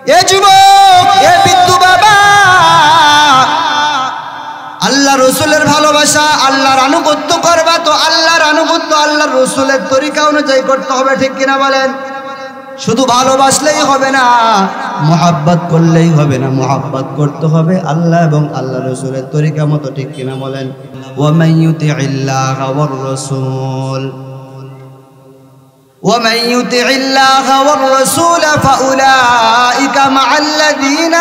এ যুবক, এ বিদ্যু বাবা, আল্লাহ রসুলের ভালোবাসা, আল্লাহর আনুগত্য করবা তো আল্লাহর আনুগত্য আল্লাহর রসুলের তরিকা অনুযায়ী করতে হবে, ঠিক কিনা বলেন? শুধু ভালোবাসলেই হবে না, মুহাব্বত করলেই হবে না, মুহাব্বত করতে হবে আল্লাহ এবং আল্লাহ রসুলের তরিকা মতো, ঠিক কিনা বলেন? ওয়ামান ইউতিইল্লাহা ওয়ার রাসূল ومن يطع الله والرسول فأولئك مع الذين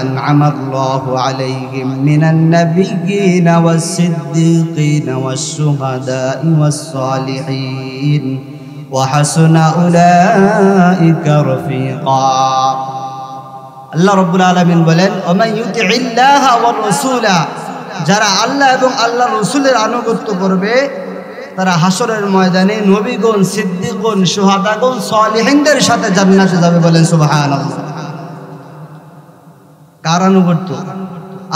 أنعم الله عليهم من النبيين والصديقين والشهداء والصالحين وحسن أولئك رفيقا। আল্লাহ রাব্বুল আলামিন বলেন, ومن يطع الله والرسول, যারা আল্লাহ এবং আল্লাহ রসুলের আনুগত্য করবে তারা হাসরের ময়দানে নবীগণ, সিদ্দিকগণ, শুহাদাগণ, সালিহিনদের সাথে জান্নাতে যাবে। বলেন সুবহানাল্লাহ। কার আনুগত্য?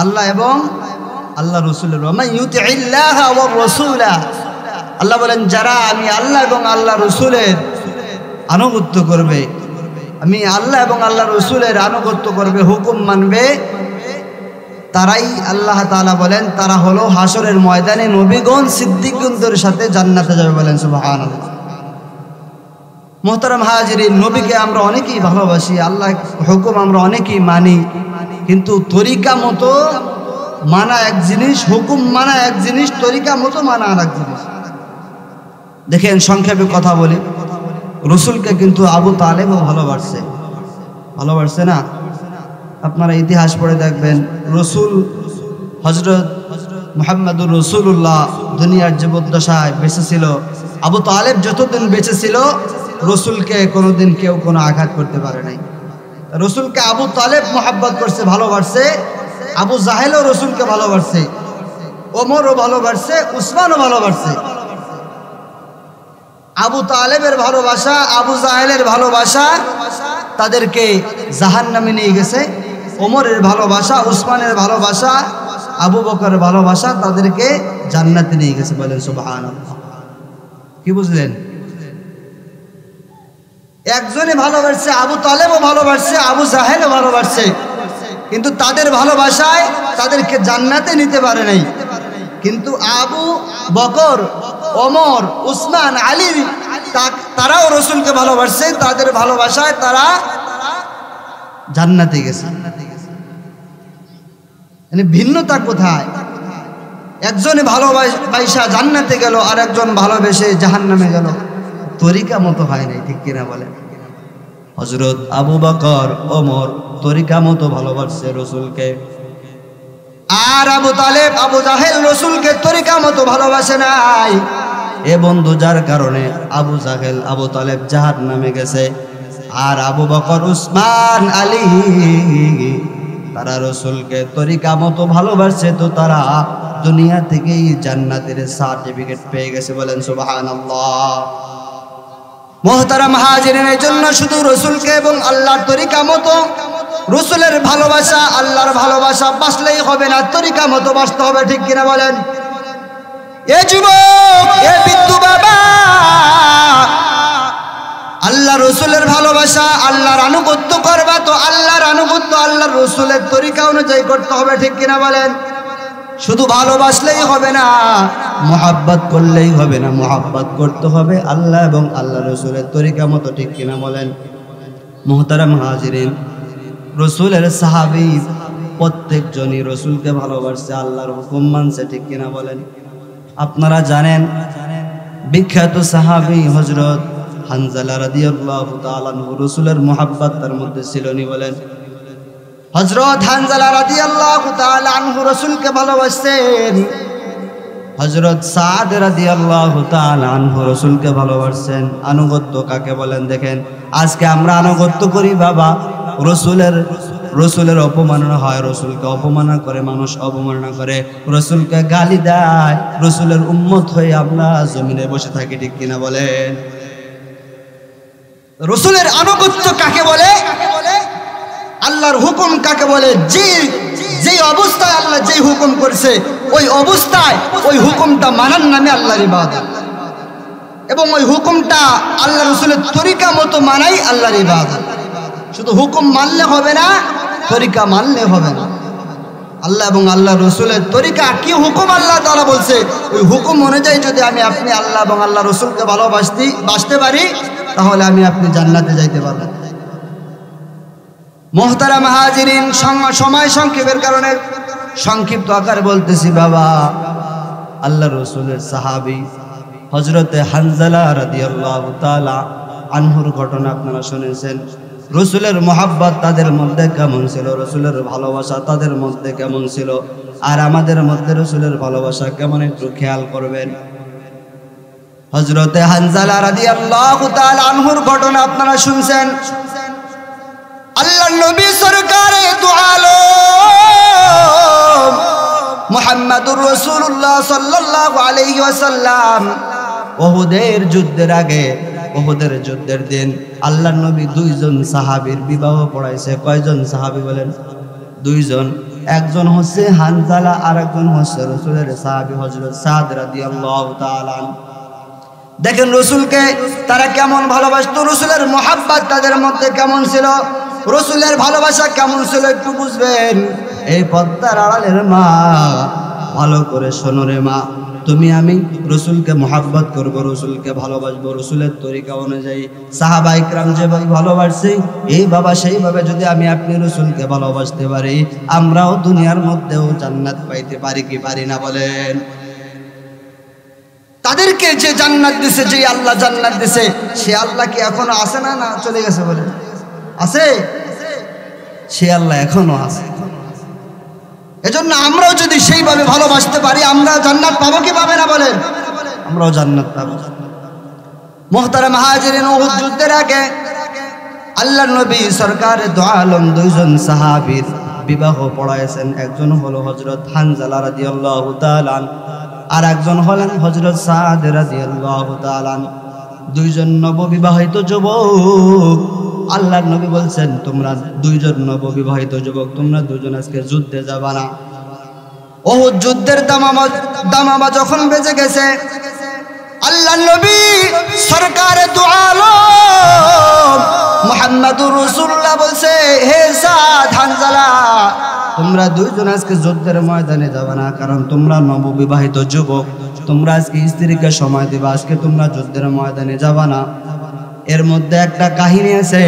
আল্লাহ এবং আল্লাহ রসুলের। ওয়ামান ইউতিইল্লাহা ওয়ার রাসূলা, আল্লাহ বলেন যারা আমি আল্লাহ এবং আল্লাহ রসুলের আনুগত্য করবে, আমি আল্লাহ এবং আল্লাহ রসুলের আনুগত্য করবে, হুকুম মানবে, তারাই আল্লাহ তাআলা বলেন তারা হলো হাসরের ময়দানে নবীগণ, সিদ্দিকগণদের সাথে জান্নাতে যাবে। বলেন সুবহানাল্লাহ। মুহতারাম হাজিরিন, নবীকে আমরা অনেকেই ভালোবাসি, আল্লাহ হুকুম আমরা অনেকেই মানি, কিন্তু তরিকা মতো মানা এক জিনিস, হুকুম মানা এক জিনিস, তরিকা মতো মানা আর এক জিনিস। দেখেন, সংক্ষেপে কথা বলি, রসুলকে কিন্তু আবু তালেবও ভালোবাসছে না? আপনারা ইতিহাস পড়ে দেখবেন, রসুল হযরত মুহাম্মদুর রাসূলুল্লাহ দুনিয়ার জীবদ্দশায় বেঁচে ছিল, আবু তালেব যতদিন বেঁচে ছিল রসুলকে কোনোদিন কেউ কোনো আঘাত করতে পারে নাই। রসুলকে আবু তালেব মুহাব্বত করছে, ভালোবাসছে, আবু জাহেলও রসুলকে ভালোবাসছে, ওমরও ভালোবাসছে, উসমানও ভালোবাসছে। আবু তালেবের ভালোবাসা, আবু জাহেলের ভালোবাসা তাদেরকে জাহান্নামে নিয়ে গেছে, ওমরের ভালোবাসা, উসমানের ভালোবাসা, আবু বকরের ভালোবাসা তাদেরকে জান্নাতে নিয়ে গেছে। বলেন সুবহানাল্লাহ। কি বুঝলেন? একজনে ভালোবাসছে, আবু তালেবও ভালোবাসছে, আবু জাহেলও ভালোবাসছে, কিন্তু তাদের ভালোবাসায় তাদেরকে জান্নাতে নিতে পারে নাই। কিন্তু আবু বকর, ওমর, উসমান, আলী তারাও রসুলকে ভালোবাসছে, তাদের ভালোবাসায় তারা জান্নাতে গেছে। মানে ভিন্নতা কোথায়? একজনে ভালোবাসা জান্নাতে গেল, আর একজন ভালোবেসে জাহান্নামে গেল। তরিকা মতো হয় নাই, ঠিক কিনা বলেন? হযরত আবু বকর, ওমর তরিকা মতো ভালোবাসছে রসুলকে, আর আবু তালেব, আবু জাহেল রসুলকে তরিকা মতো ভালোবাসে নাই। এ বন্ধু, যার কারণে আবু জাহেল, আবু তালেব জাহান্নামে গেছে, আর আবু বকর, উসমান, আলী তারা রসুলকে তরিকা মতো ভালোবাসছে, তো তারা দুনিয়া থেকেই জান্নাতের সার্টিফিকেট পেয়ে গেছে। বলেন সুবহানাল্লাহ। মুহতারাম হাজিরিন, এর জন্য শুধু রসুলকে এবং আল্লাহর তরিকা মতো, রসুলের ভালোবাসা, আল্লাহর ভালোবাসা বাসলেই হবে না, তরিকা মতো বাসতে হবে, ঠিক কিনা বলেন? এ যুবক, এ বিদ্যু বাবা, আল্লাহ রসুলের ভালোবাসা, আল্লাহর আনুগত্য করবা তো আল্লাহর আনুগত্য আল্লাহর রসুলের তরিকা অনুযায়ী করতে হবে, ঠিক কিনা বলেন? শুধু ভালোবাসলেই হবে না, মুহাব্বত করলেই হবে না, মুহাব্বত করতে হবে আল্লাহ এবং আল্লাহ রসুলের তরিকা মতো, ঠিক কিনা বলেন? মুহতারাম হাজিরিন, রসুলের সাহাবী প্রত্যেকজনই রসুলকে ভালোবাসছে, আল্লাহর হুকুম মানছে, ঠিক কিনা বলেন? আপনারা জানেন, বিখ্যাত সাহাবী হযরত হানজালা রাদিয়াল্লাহু তাআলা আনহু, রসুলের মুহাব্বত তার মধ্যে ছিল নি? বলেন। হযরত হানজালা রাদিয়াল্লাহু তাআলা আনহু রসুলকে ভালোবাসতেন, হযরত সাদ রাদিয়াল্লাহু তাআলা আনহু রসুলকে ভালোবাসছেন। আনুগত্য কাকে বলেন? দেখেন, আজকে আমরা আনুগত্য করি বাবা, রসুলের অপমাননা হয়, রসুলকে অপমাননা করে, মানুষ অপমাননা করে, রসুলকে গালি দেয়, রসুলের উম্মত হয়ে আমরা জমিনে বসে থাকি, ঠিক কিনা বলেন? রসুলের আনুগত্য কাকে বলে? আল্লাহর হুকুম কাকে বলে? যে অবস্থায় আল্লাহ যে হুকুম করছে ওই অবস্থায় ওই হুকুমটা মানার নামে আল্লাহর ইবাদত। এবং ওই হুকুমটা আল্লাহ রসুলের তরিকা মতো মানাই আল্লাহর ইবাদত। শুধু হুকুম মানলে হবে না, তরিকা মানলে হবে না। আল্লাহ এবং আল্লাহ রসুলের তরিকা কি হুকুম আল্লাহ তাআলা বলছে, ওই হুকুম অনুযায়ী যদি আমি আপনি আল্লাহ এবং আল্লাহ রসুলকে ভালোবাসতে পারি, তাহলে আমি আপনি জান্নাতে যাইতে পারবো। মুহতারাম হাজিরিন, সময় সংক্ষেপের কারণে সংক্ষিপ্ত আকারে বলতেছি বাবা। আল্লাহ রসুলের সাহাবী হযরতে হানজালা রাদিয়াল্লাহু তাআলা আনহুর ঘটনা আপনারা শুনেছেন। রসুলের মোহাব্বত তাদের মধ্যে কেমন ছিল, রসুলের ভালোবাসা তাদের মধ্যে কেমন ছিল, আর আমাদের মধ্যে রসুলের ভালোবাসা কেমন একটু খেয়াল করবেন। হযরতে হানজালা রাদিয়াল্লাহু তাআলা আনহুর ঘটনা আপনারা শুনছেন। আল্লাহর নবী সরকারে দু আলম মুহাম্মাদুর রাসূলুল্লাহ সাল্লাল্লাহু আলাইহি ওয়াসাল্লাম উহুদের যুদ্ধের আগে, উহুদের যুদ্ধের দিন আল্লাহর নবী দুইজন সাহাবীর বিবাহ পড়াইছে। কয়জন সাহাবী বলেন? দুইজন। একজন হচ্ছে হানজালা, আর একজন হচ্ছে রাসূলের সাহাবী হযরত সাদ রাদিয়াল্লাহু তাআলা। দেখেন রসুলকে তারা কেমন ভালোবাসতো, রসুলের মোহাব্বত তাদের মধ্যে কেমন ছিল, রসুলের ভালোবাসা কেমন ছিল একটু বুঝবেন। এই পদ্মার আড়ালের মা, ভালো করে শোনো রে মা, তুমি আমি রসুলকে মোহাব্বত করবো, রসুলকে ভালোবাসবো রসুলের তরিকা অনুযায়ী। সাহাবা ইকরাম যেভাবে ভালোবাসছে, এই বাবা সেইভাবে যদি আমি আপনি রসুলকে ভালোবাসতে পারি, আমরাও দুনিয়ার মধ্যেও জান্নাত পাইতে পারি কি পারি না বলেন? তাদেরকে যে জান্নাত দিছে, যে আল্লাহ জান্নাত দিছে, সে আল্লাহ কি এখনো আছে না না চলে গেছে বলেন? আছে, সে আল্লাহ এখনো আছে। এজন্য আমরাও যদি সেইভাবে ভালোবাসতে পারি, আমরা জান্নাত পাবো কি পাবে না বলেন? আমরাও জান্নাত পাবো। মুহতারাম হাজিরিন, উহুদ যুদ্ধের আগে আল্লাহর নবী সরকার দু আলম দুইজন সাহাবীর বিবাহ পড়াইছেন। একজন হলো হযরত হানজালা রাদিয়াল্লাহু তাআলা, আর একজন হলেন হযরত সাদ রাদিয়াল্লাহু তাআলা। দুইজন নববিবাহিত যুবক। আল্লাহর নবী বলছেন, তোমরা দুইজন নববিবাহিত যুবক, তোমরা দুজন আজকে যুদ্ধে যাবা না। উহুদ যুদ্ধের দামামা যখন বেজে গেছে, আল্লাহর নবী সরকারে দু আলম মুহাম্মাদুর রাসূলুল্লাহ বলছে, হে সাদ, হানজালা, তোমরা দুইজন আজকে যুদ্ধের ময়দানে যাবে না, কারণ তোমরা নববিবাহিত যুবক, তোমরা আজকে স্ত্রীকে সময় দিবা, আজকে তোমরা যুদ্ধের ময়দানে যাবা না। এর মধ্যে একটা কাহিনী আছে।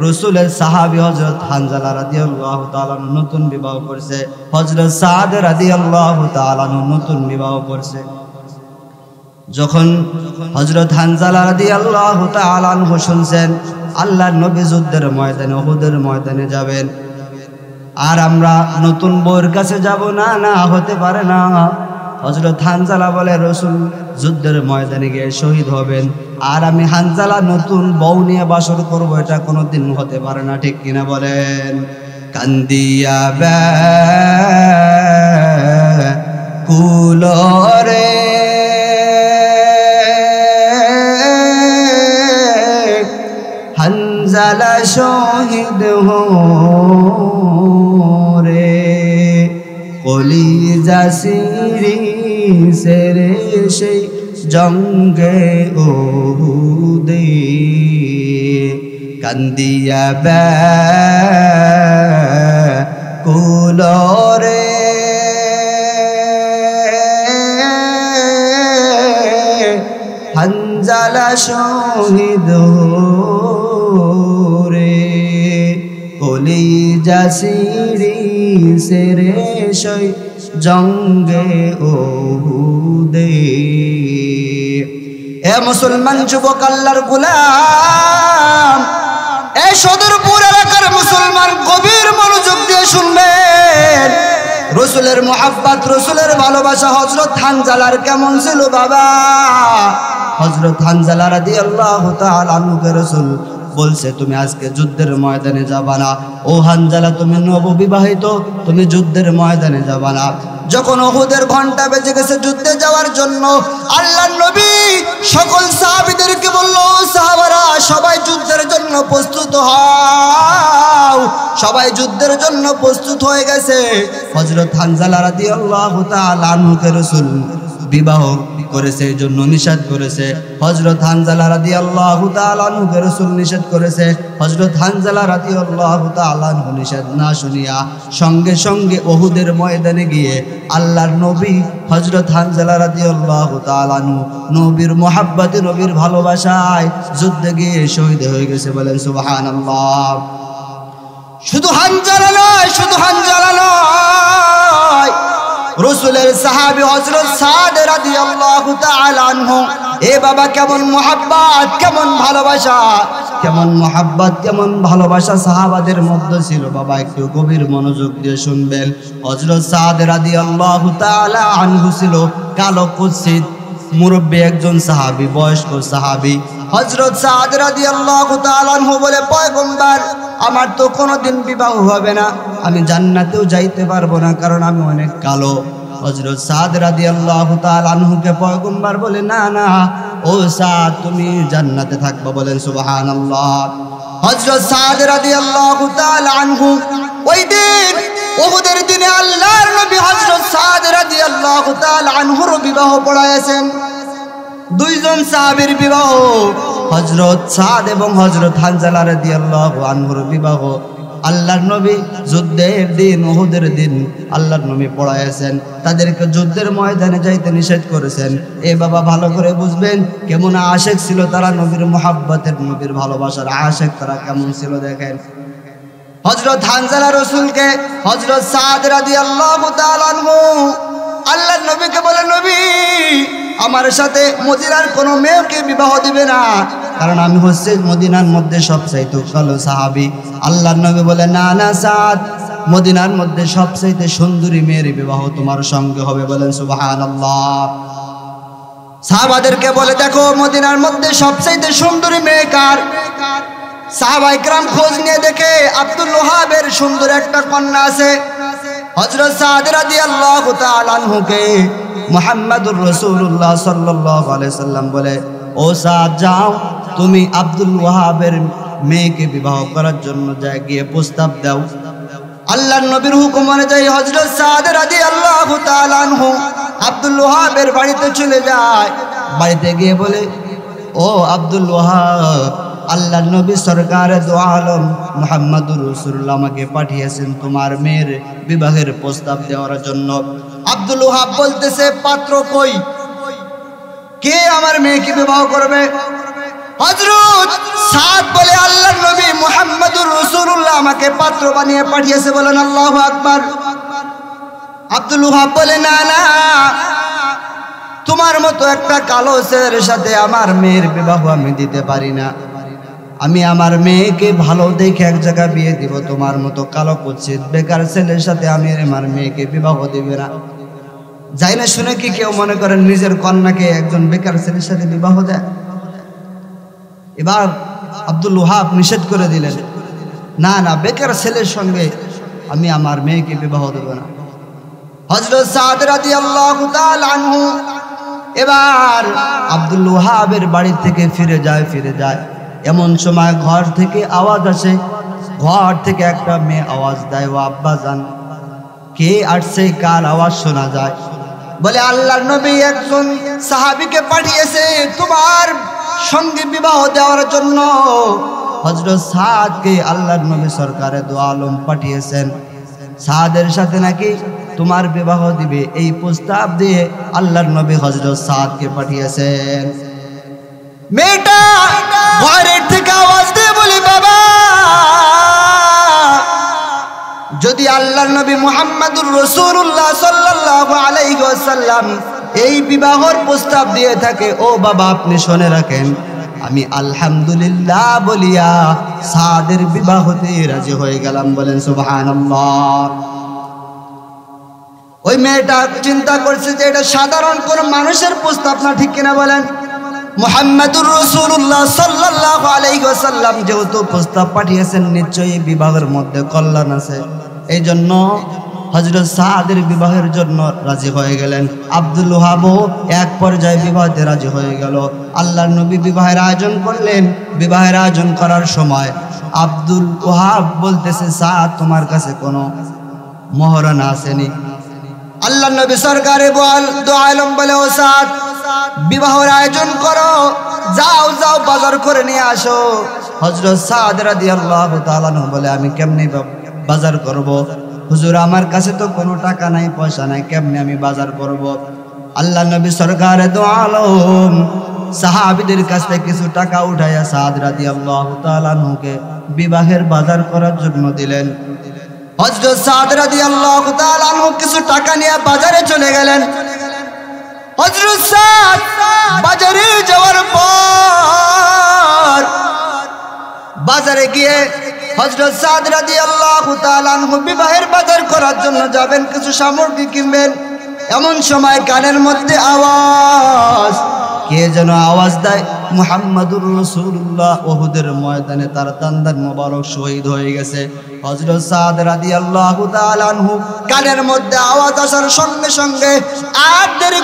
রসুলের সাহাবী হযরত হানজালা রাদিয়াল্লাহু তাআলা নতুন বিবাহ করছে, হযরত সাদ রাদিয়াল্লাহু তাআলা নতুন বিবাহ করছে। যখন হযরত হানজালা রাদিয়াল্লাহু তাআলা শুনছেন আল্লাহর নবী যুদ্ধের ময়দানে, উহুদের ময়দানে যাবেন, আর আমরা নতুন বউর কাছে যাব না, না হতে পারে না। হযরত হানজালা বলে, রসুল যুদ্ধের ময়দানে গিয়ে শহীদ হবেন, আর আমি হানজালা নতুন বউ নিয়ে বাসর করব, এটা কোনোদিন হতে পারে না, ঠিক কিনা বলেন? কান্দিয়া কুলরে হানজালা শহীদ রে, কলিজা সিরিছে রে সেই জঙ্গে উহুদে, কান্দিয়া কুলরে হানজালা শহীদ রে, কলিজা সিরিছে রে সেই জঙ্গে উহুদে। এ মুসলমান যুবক, আল্লাহর গোলাম, এই সদরপুর এলাকার মুসলমান, গভীর মনোযোগ দিয়ে শুনবেন। রসুলের মোহাব্বত, রসুলের ভালোবাসা হযরত হানজালার কেমন ছিল বাবা? হযরত হানজালা রাদিয়াল্লাহু তাআলা আনহুকে রসুল বলছে, তুমি আজকে যুদ্ধের ময়দানে যাবা না। ও হানজালা, তুমি নববিবাহিত, তুমি যুদ্ধের ময়দানে যাবা না। যখন উহুদের ঘন্টা বেজে গেছে যুদ্ধে যাওয়ার জন্য, আল্লাহর নবী সকল সাহাবীদেরকে বলল, সাহাবারা সবাই যুদ্ধের জন্য প্রস্তুত হও। সবাই যুদ্ধের জন্য প্রস্তুত হয়ে গেছে। হযরত হানজালা রাদিয়াল্লাহু তাআলা আনহুকে রাসূল বিবাহ করেছে, এই জন্য নিষেধ করেছে। হযরত হানজালা রাদিয়াল্লাহু তাআলা আনহুকে রাসূল নিষেধ করেছে। হযরত হানজালা রাদিয়াল্লাহু তাআলা আনহু নিষেধ না শুনিয়া সঙ্গে সঙ্গে উহুদের ময়দানে গিয়ে আল্লাহর নবী হযরত হানজালা রাদিয়াল্লাহু তাআলা আনহু নবীর মহব্বতে, নবীর ভালোবাসায় যুদ্ধে গিয়ে শহীদ হয়ে গেছে। বলেন সুবহানাল্লাহ। শুধু হানজালা নয়, শুধু হানজালা নয়, রাসূলের সাহাবী হযরত সাদ রাদিয়াল্লাহু তাআলা আনহু, এ বাবা কেমন মহব্বত, কেমন ভালোবাসা, কেমন মহব্বত, কেমন ভালোবাসা সাহাবাদের মধ্যে ছিল। বাবা একটু গভীর মনোযোগ দিয়ে শুনবেন। হযরত সাদ রাদিয়াল্লাহু তাআলা আনহু ছিল কালো কুৎসিত মুরব্বী একজন সাহাবী, বয়স্ক সাহাবী। হযরত সাদ রাদিয়াল্লাহু তাআলা আনহু বলে, পয়গম্বর আমার তো কোনোদিন বিবাহ হবে না, আমি জান্নাতেও যাইতে পারবো না, কারণ আমি অনেক কালো। হযরত সাদ রাদিয়াল্লাহু তাআলা আনহুকে পয়গম্বর বলে, না না ও সাদ, তুমি জান্নাতে থাকবা। বলেন সুবহানাল্লাহ। হযরত সাদ রাদিয়াল্লাহু তাআলা আনহু ওই দিন উহুদের দিনে আল্লাহর নবী হযরত সাদ রাদিয়াল্লাহু তাআলা আনহুর বিবাহ পড়াইছেন। দুইজন সাহাবীর বিবাহ, হযরত সাদ এবং হযরত হানজালা রাদিয়াল্লাহু আনহুর বিবাহ আল্লাহর নবী যুদ্ধের দিন, উহুদের দিন আল্লাহর নবী পড়াইছেন। তাদেরকে যুদ্ধের ময়দানে যাইতে নিষেধ করেছেন। এ বাবা ভালো করে বুঝবেন কেমন আশিক ছিল তারা, নবীর মুহাব্বতের, নবীর ভালোবাসার আশিক তারা কেমন ছিল। দেখেন হযরত হানজালা রাসূলকে হযরত সাদ রাদিয়াল্লাহু তাআলা আনহু আল্লাহর নবীকে বলে, নবী আমার সাথে মদিনার কোনো মেয়েকে বিবাহ দিবে না, কারণ আমি হচ্ছে মদিনার মধ্যে সবচাইতে কালো সাহাবী। আল্লাহর নবী বলে, না না সাদ, মদিনার মধ্যে সবচাইতে সুন্দরী মেয়ের বিবাহ তোমার সঙ্গে হবে। বলেন সুবহানাল্লাহ। সাহাবাদেরকে বলে, দেখো মদিনার মধ্যে সবচাইতে সুন্দরী মেয়ে কার? সাহাবায়ে কেরাম খোঁজ নিয়ে দেখে আব্দুল ওহাবের সুন্দর একটা কন্যা আছে। হযরত সাদ রাদিয়াল্লাহু তাআলা আনহুকে মুহাম্মদুর রাসূলুল্লাহ সাল্লাল্লাহু আলাইহি সাল্লাম বলে, ও সাদ যাও, তুমি আব্দুল ওয়াহাবের মেয়েকে বিবাহ করার জন্য যা গিয়ে প্রস্তাব দাও। আল্লাহর নবীর হুকুম অনুযায়ী হযরত সাদ রাদিয়াল্লাহু তাআলা আনহু আব্দুল ওয়াহাবের বাড়িতে চলে যায়। বাড়িতে গিয়ে বলে, ও আব্দুল ওয়াহাব, আল্লাহর নবী সরকারে দো আলম মুহাম্মদুর রাসূলুল্লাহ আমাকে পাঠিয়েছেন তোমার মেয়ের বিবাহের প্রস্তাব দেওয়ার জন্য। আব্দুল ওয়াহাব বলতেছে, পাত্র কই? কে আমার মেয়েকে বিবাহ করবে? হযরত সাদ বলে, আল্লাহর নবী মুহাম্মদুর রাসূলুল্লাহ আমাকে পাত্র বানিয়ে পাঠিয়েছে। বলেন আল্লাহু আকবার। আব্দুল ওয়াহাব বলে, না না, তোমার মতো একটা কালো ছেলের সাথে আমার মেয়ের বিবাহ আমি দিতে পারি না। আমি আমার মেয়েকে ভালো দেখে এক জায়গায় বিয়ে দিব, তোমার মতো কালো কুৎসিত বেকার ছেলের সাথে আমি আমার মেয়েকে বিবাহ দিবে না। যাই না শুনে কি কেউ মনে করেন নিজের কন্যাকে একজন বেকার ছেলের সাথে বিবাহ দেয়? এবার আব্দুল ওয়াহাব নিষেধ করে দিলেন, না না, বেকার ছেলের সঙ্গে আমি আমার মেয়েকে বিবাহ দেব না। হযরত সাদ রাদিয়াল্লাহু তাআলা আনহু এবার আব্দুল ওয়াহাবের বাড়ি থেকে ফিরে যায়। এমন সময় ঘর থেকে আওয়াজ আসে, ঘর থেকে একটা মেয়ে আওয়াজ দেয়, ও আব্বা জান, কে আসছে, কার আওয়াজ শোনা যায়? বলে, আল্লাহর নবী একজন সাহাবীকে পাঠিয়েছে তোমার সঙ্গে বিবাহ দেওয়ার জন্য। হযরত সাদকে আল্লাহর নবী সরকারে দো আলম পাঠিয়েছেন, সাদের সাথে নাকি তোমার বিবাহ দিবে, এই প্রস্তাব দিয়ে আল্লাহর নবী হযরত সাদকে পাঠিয়েছেন। মেয়েটা ঘরের থেকে আওয়াজ দিয়ে বলে, বাবা, যদি আল্লাহর নবী মুহাম্মদুর রাসূলুল্লাহ সাল্লাল্লাহু আলাইহি ওয়াসাল্লাম এই বিবাহের প্রস্তাব দিয়ে থাকে, ও বাবা আপনি শুনে রাখেন, আমি আলহামদুলিল্লাহ বলিয়া সাদের বিবাহতে রাজি হয়ে গেলাম। বলেন সুবহানাল্লাহ। ওই মেয়েটা চিন্তা করছে যে এটা সাধারণ কোন মানুষের প্রস্তাব না, ঠিক কিনা বলেন? মুহাম্মদুর রাসূলুল্লাহ সাল্লাল্লাহু আলাইহি ওয়াসাল্লাম যেহেতু প্রস্তাব পাঠিয়েছেন, নিশ্চয়ই বিবাহের মধ্যে কল্যাণ আছে। এই জন্য হযরত সাদের বিবাহের জন্য রাজি হয়ে গেলেন। আব্দুল ওহাবও এক পর্যায়ে বিবাহতে রাজি হয়ে গেল। আল্লাহর নবী বিবাহের আয়োজন করলেন। বিবাহের আয়োজন করার সময় আব্দুল ওহাব বলতেছে, সাদ তোমার কাছে কোনো মহারণা আসেনি? আল্লাহর নবী সরকারে দো আলম বলে, ও সাদ বিবাহের আয়োজন করো, যাও যাও বাজার করে নিয়ে আসো। হযরত সাদ রাদিয়াল্লাহু তাআলা বলে, আমি কেমনে বাজার করব? হুজুর আমার কাছে তো কোনো টাকা নাই, পয়সা নাই, কেমনে আমি বাজার করব? আল্লাহর নবী সরকারে দো আলম সাহাবীদের কাছ থেকে কিছু টাকা উঠাইয়া সাদ রাদিয়াল্লাহু তাআলা কে বিবাহের বাজার করার জন্য দিলেন। হযরত সাদ রাদিয়াল্লাহু তাআলা কিছু টাকা নিয়ে বাজারে চলে গেলেন। হযরত সাদ বাজারে যাওয়ার পর বাজারে গিয়ে হযরত সাদ রাদিয়াল্লাহু তাআলা বিবাহের বাজার করার জন্য যাবেন, কিছু সামগ্রী কিনবেন। এমন সময় কানের মধ্যে আওয়াজ, কে যেন আওয়াজ দেয়, মুহাম্মাদুর রাসূলুল্লাহ উহুদের ময়দানে তার দান্দান মোবারক শহীদ হয়ে গেছে। হযরত সাদ রাদিয়াল্লাহু তাআলা কানের মধ্যে আওয়াজ আসার সঙ্গে সঙ্গে আর দেরি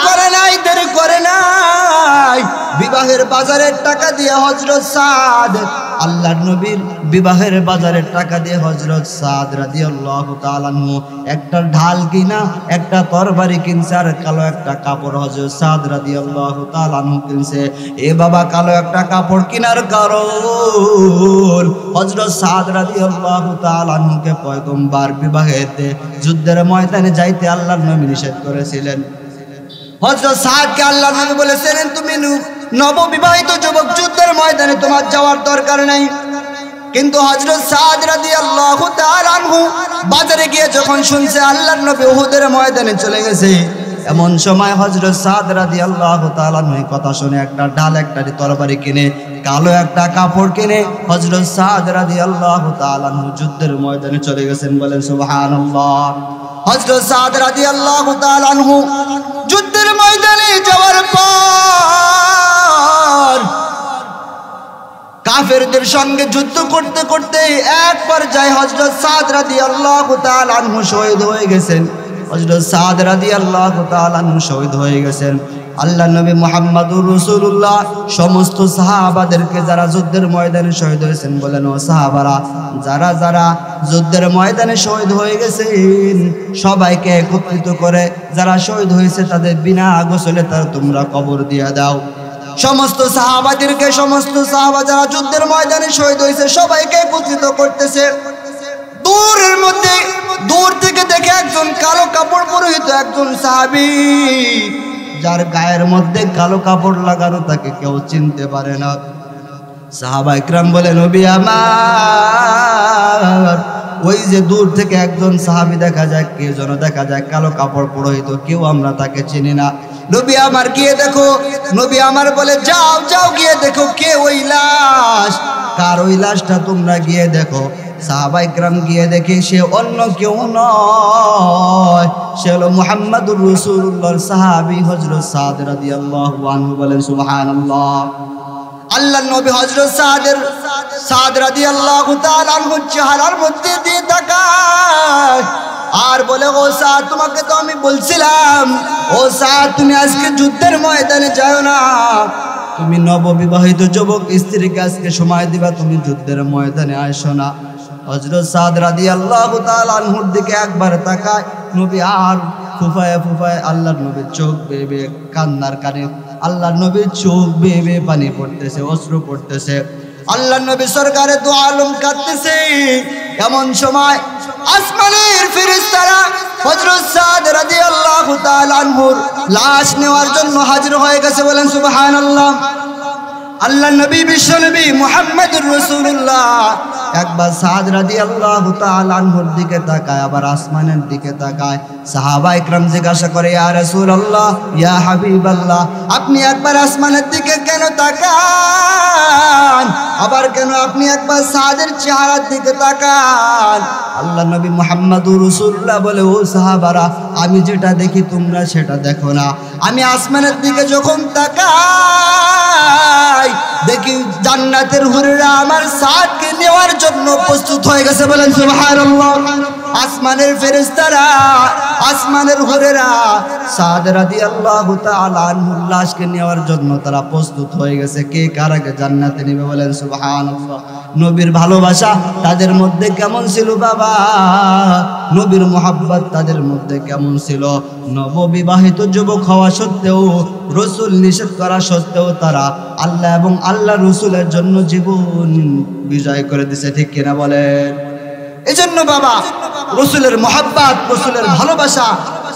করে নাই বিবাহের বাজারের টাকা দিয়ে হযরত সাদ, আল্লাহর নবীর বিবাহের বাজারের টাকা দিয়ে হযরত সাদ রাদিয়াল্লাহু তাআলা একটা ঢাল কিনা, একটা তরবারি কিনছে, আর কালো একটা কাপড় হযরত সাদ রাদিয়াল্লাহু তাআলা কিনছে। এ বাবা, কালো একটা কাপড় কেনার কারণ হযরত সাদ রাদিয়াল্লাহু তাআলা কে পয়গম্বর বিবাহেতে যুদ্ধের ময়দানে যাইতে আল্লাহর নবী নিষেধ করেছিলেন। হযরত সাদকে আল্লাহর নবী বলেছিলেন, তুমি নববিবাহিত যুবক, যুদ্ধের ময়দানে তোমার যাওয়ার দরকার নাই। কিন্তু হযরত সাদ রাদিয়াল্লাহু তাআলা বাজারে গিয়ে যখন শুনছে আল্লাহর নবী উহুদের ময়দানে চলে গেছে, এমন সময় হযরত সাদ রাদিয়াল্লাহু তাআলা কথা শুনে একটা ঢাল, একটা তরবারি কিনে, কালো একটা কাপড় কিনে হযরত সাদ রাদিয়াল্লাহু তাআলা যুদ্ধের ময়দানে চলে গেছেন। বলেন সুবহানাল্লাহ। হযরত সাদ রাদিয়াল্লাহু তাআলা যুদ্ধের ময়দানে যাওয়ার পর কাফেরদের সঙ্গে যুদ্ধ করতে করতে এক পর্যায়ে হযরত সাদ রাদিয়াল্লাহু তাআলা শহীদ হয়ে গেছেন। হযরত সাদ রাদিয়াল্লাহু তাআলা শহীদ হয়ে গেছেন। আল্লাহর নবী মুহাম্মদুর রাসূলুল্লাহ সমস্ত সাহাবাদেরকে যারা যুদ্ধের ময়দানে শহীদ হয়েছেন, বলেন ও সাহাবারা, যারা যারা যুদ্ধের ময়দানে শহীদ হয়ে গেছেন সবাইকে একত্রিত করে যারা শহীদ হয়েছে তাদের বিনা গোসলে তার তোমরা কবর দিয়ে দাও। সমস্ত সাহাবাদেরকে, সমস্ত সাহাবা যারা যুদ্ধের ময়দানে শহীদ হয়েছে সবাইকে একত্রিত করতেছে। দূরের মধ্যে দূর থেকে দেখে একজন কালো কাপড় পরিহিত একজন সাহাবী, যার গায়ের মধ্যে কালো কাপড় লাগানো, তাকে কেউ চিনতে পারে না। সাহাবা ইকরাম বলে, নবী আমার, ওই যে দূর থেকে একজন সাহাবী দেখা যায়, কে যেন দেখা যায় কালো কাপড় পরিহিত, কেউ আমরা তাকে চিনি না। নবী আমার গিয়ে দেখো। নবী আমার বলে, যাও যাও গিয়ে দেখো কে ওই লাশ, কার ওই লাশটা তোমরা গিয়ে দেখো। সাহাবা ইকরাম গিয়ে দেখে সে অন্য কেউ নয়, সে হলো মুহাম্মাদুর রাসূলুল্লাহর সাহাবী হযরত সাদ রাদিয়াল্লাহু আনহু। বলেন সুবহানাল্লাহ। আল্লাহর নবী হযরত সাদ রাদিয়াল্লাহু তাআলা আনহুর চেহারার মধ্যে দিয়ে তাকায় আর বলে, ও সাদ, তোমাকে তো আমি বলছিলাম, ও সাদ তুমি আজকে যুদ্ধের ময়দানে যাও না, তুমি নববিবাহিত যুবক স্ত্রীকে আজকে সময় দিবা, তুমি যুদ্ধের ময়দানে আইসো না। হযরত সাদ রাদিয়াল্লাহু তাআলা আনহুর দিকে একবার তাকায়, নবী আর ফুফায় ফুফায় আল্লাহর নবীর চোখ বেয়ে বেয়ে কান্নার কানে আল্লাহর নবীর চোখ বেয়ে বেয়ে পানি পড়তেছে, অশ্রু পড়তেছে। আল্লাহর নবী সরকারে দু আলম কাঁদতেছে। এমন সময় আসমানের ফেরেশতারা হযরত সাদ রাদিয়াল্লাহু তাআলা আনহুর লাশ নেওয়ার জন্য হাজির হয়ে গেছে। বলেন সুবহানাল্লাহ। আল্লাহর নবী বিশ্ব নবী মুহাম্মদুর রাসূলুল্লাহ একবার সাদ রাদিয়াল্লাহু তাআলা আনহুর দিকে তাকায়, আবার আসমানের দিকে তাকায়। সাহাবা ইকরাম জিজ্ঞাসা করে, ইয়া রাসূলুল্লাহ, ইয়া হাবিবাল্লাহ, আপনি একবার আসমানের দিকে কেন তাকান, আবার কেন আপনি একবার সাদের চেহারার দিকে তাকান? আল্লাহর নবী মুহাম্মদুর রাসূলুল্লাহ বলে, ও সাহাবারা, আমি যেটা দেখি তোমরা সেটা দেখো না। আমি আসমানের দিকে যখন তাকাই দেখি জান্নাতের হুরেরা আমার সাদকে নেওয়ার জন্য প্রস্তুত হয়ে গেছে। বলেন সুবহানাল্লাহ। আসমানের ফেরেশতারা, আসমানের হুরেরা সাদ রাদিয়াল্লাহু তাআলা আনহুর লাশকে নেওয়ার জন্য তারা প্রস্তুত হয়ে গেছে। কে কার আগে জান্নাতে নেবে বলেন সুবহানাল্লাহ। নবীর ভালোবাসা তাদের মধ্যে কেমন ছিল বাবা, নবীর মোহাব্বত তাদের মধ্যে কেমন ছিল। নববিবাহিত যুবক হওয়া সত্ত্বেও, রসুল নিষেধ করা সত্ত্বেও তারা আল্লাহ এবং আল্লাহ রসুলের জন্য জীবন বিজয় করে দিছে, ঠিক কিনা বলেন। এজন্য বাবা রসুলের মোহাব্বত, রসুলের ভালোবাসা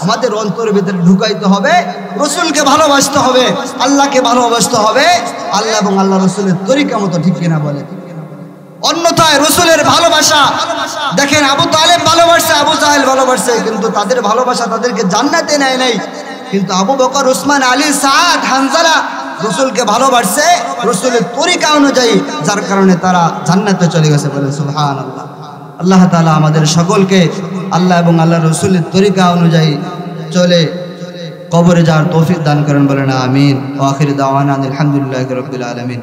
আমাদের অন্তরের ভিতরে ঢুকাইতে হবে। রসুলকে ভালোবাসতে হবে, আল্লাহকে ভালোবাসতে হবে, আল্লাহ এবং আল্লাহ রসুলের তরিকা মতো, ঠিক কিনা বলে। অন্যথায় রসুলের ভালোবাসা দেখেন, আবু তালেব ভালোবাসছে, আবু জাহেল ভালোবাসছে, কিন্তু তাদের ভালোবাসা তাদেরকে জান্নাতে নেয় নাই। কিন্তু আবু বকর, উসমান, আলী, সাদ, হানজালা রসুলকে ভালোবাসছে রসুলের তরিকা অনুযায়ী, যার কারণে তারা জান্নাতে চলে গেছে বলে সুবহানাল্লাহ। আল্লাহ তাআলা আমাদের সকলকে আল্লাহ এবং আল্লাহ রসুলের তরিকা অনুযায়ী চলে কবরে যাওয়ার তৌফিক দান করেন বলেন আমিন। ওয়া আখিরু দাওয়ানা আলহামদুলিল্লাহি রাব্বিল আলামিন।